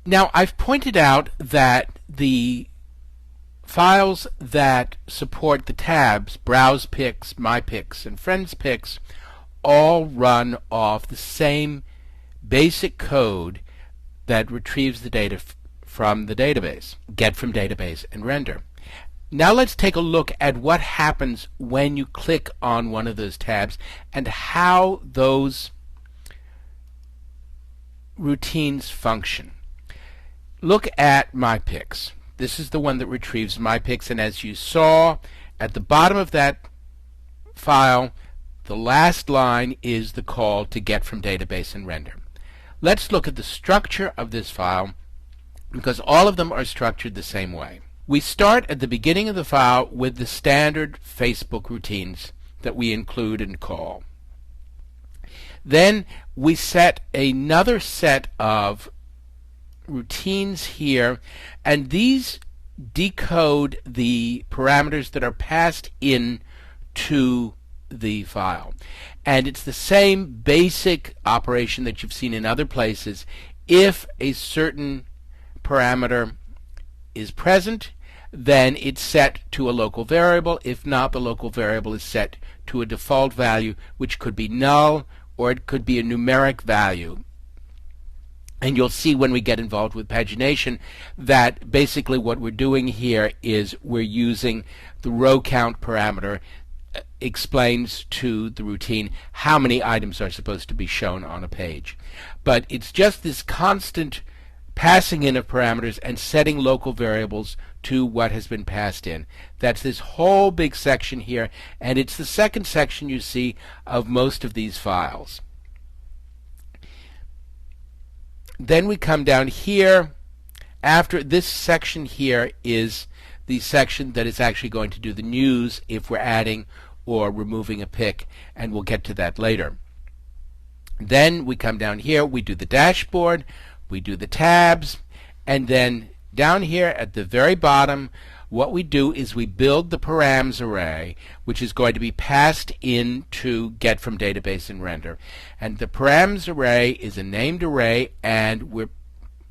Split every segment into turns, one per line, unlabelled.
Now, I've pointed out that the files that support the tabs, Browse Picks, My Picks, and Friends Picks, all run off the same basic code that retrieves the data from the database, get from database, and render. Now let's take a look at what happens when you click on one of those tabs and how those routines function. Look at My Picks. This is the one that retrieves My Picks, and as you saw at the bottom of that file, the last line is the call to get from database and render. Let's look at the structure of this file, because all of them are structured the same way. We start at the beginning of the file with the standard Facebook routines that we include and call. Then we set another set of routines here, and these decode the parameters that are passed in to the file. And it's the same basic operation that you've seen in other places. If a certain parameter is present, then it's set to a local variable. If not, the local variable is set to a default value, which could be null or it could be a numeric value. And you'll see when we get involved with pagination that basically what we're doing here is we're using the row count parameter. Explains to the routine how many items are supposed to be shown on a page. But it's just this constant passing in of parameters and setting local variables to what has been passed in. That's this whole big section here, and it's the second section you see of most of these files. Then we come down here. After this section here is the section that is actually going to do the news if we're adding or removing a pick, and we'll get to that later. Then we come down here, we do the dashboard, we do the tabs, and then down here at the very bottom, what we do is we build the params array, which is going to be passed into get from database and render. And the params array is a named array, and we're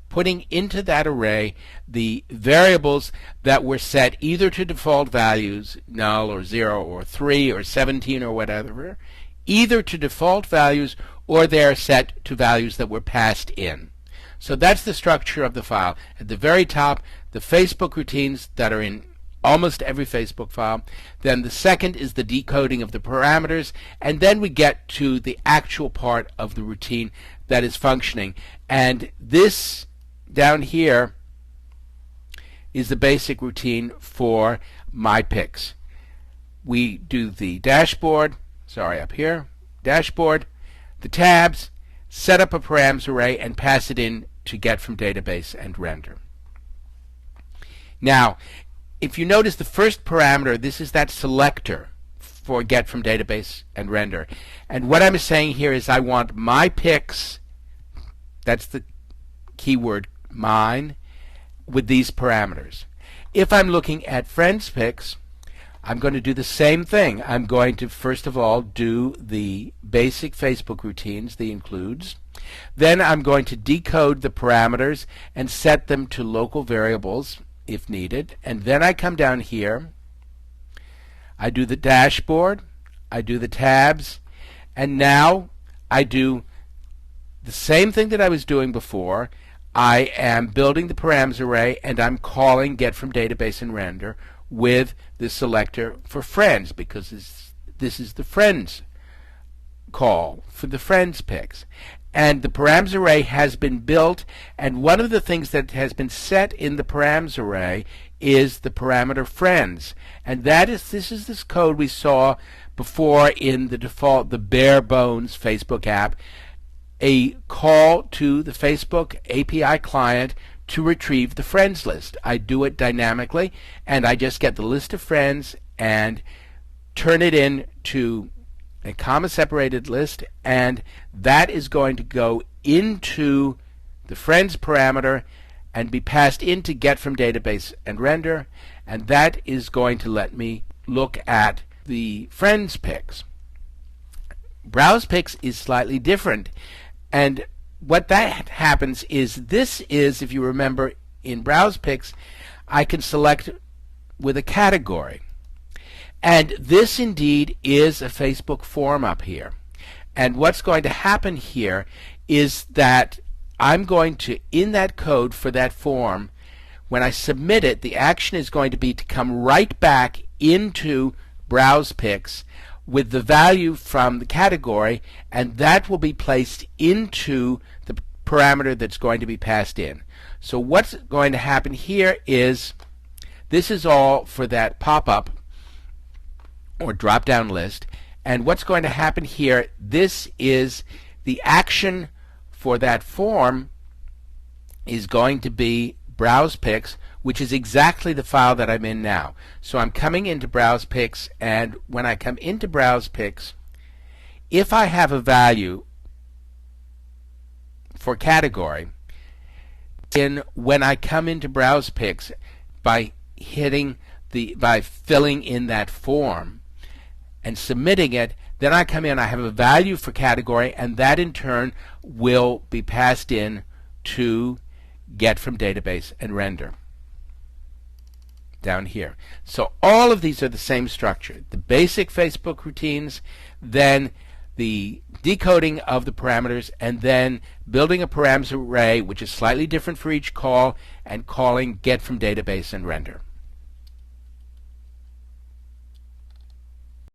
putting into that array the variables that were set either to default values, null or 0 or 3 or 17 or whatever, either to default values or they're set to values that were passed in. So that's the structure of the file. At the very top, the Facebook routines that are in almost every Facebook file. Then the second is the decoding of the parameters, and then we get to the actual part of the routine that is functioning. And this down here is the basic routine for My Picks. We do the dashboard, up here, dashboard, the tabs, set up a params array, and pass it in to get from database and render. Now, if you notice the first parameter, this is that selector for get from database and render. And what I'm saying here is I want My Picks, that's the keyword mine, with these parameters. If I'm looking at Friends Picks, I'm going to do the same thing. I'm going to first of all do the basic Facebook routines, the includes. Then I'm going to decode the parameters and set them to local variables if needed. And then I come down here, I do the dashboard, I do the tabs, and now I do the same thing that I was doing before. I am building the params array, and I'm calling get from database and render with the selector for friends, because this is the friends call for the friends picks. And the params array has been built, and one of the things that has been set in the params array is the parameter friends. And this is this code we saw before in the default, the bare bones Facebook app, a call to the Facebook API client to retrieve the friends list. I do it dynamically, and I just get the list of friends and turn it in to a comma-separated list, and that is going to go into the friends parameter and be passed into get from database and render, and that is going to let me look at the friends picks. Browse picks is slightly different, and what that happens is, this is, if you remember, in Browse Picks, I can select with a category. And this indeed is a Facebook form up here. And what's going to happen here is that I'm going to, in that code for that form, when I submit it, the action is going to be to come right back into Browse Picks with the value from the category, and that will be placed into the parameter that's going to be passed in. So what's going to happen here is, this is all for that pop-up or drop-down list, and what's going to happen here, this is the action for that form is going to be Browse Picks, which is exactly the file that I'm in now. So I'm coming into Browse Picks, and when I come into Browse Picks, if I have a value for category, then when I come into Browse Picks by filling in that form and submitting it, then I come in, I have a value for category, and that in turn will be passed in to get from database and render down here. So all of these are the same structure. The basic Facebook routines, then the decoding of the parameters, and then building a parameter array which is slightly different for each call, and calling get from database and render.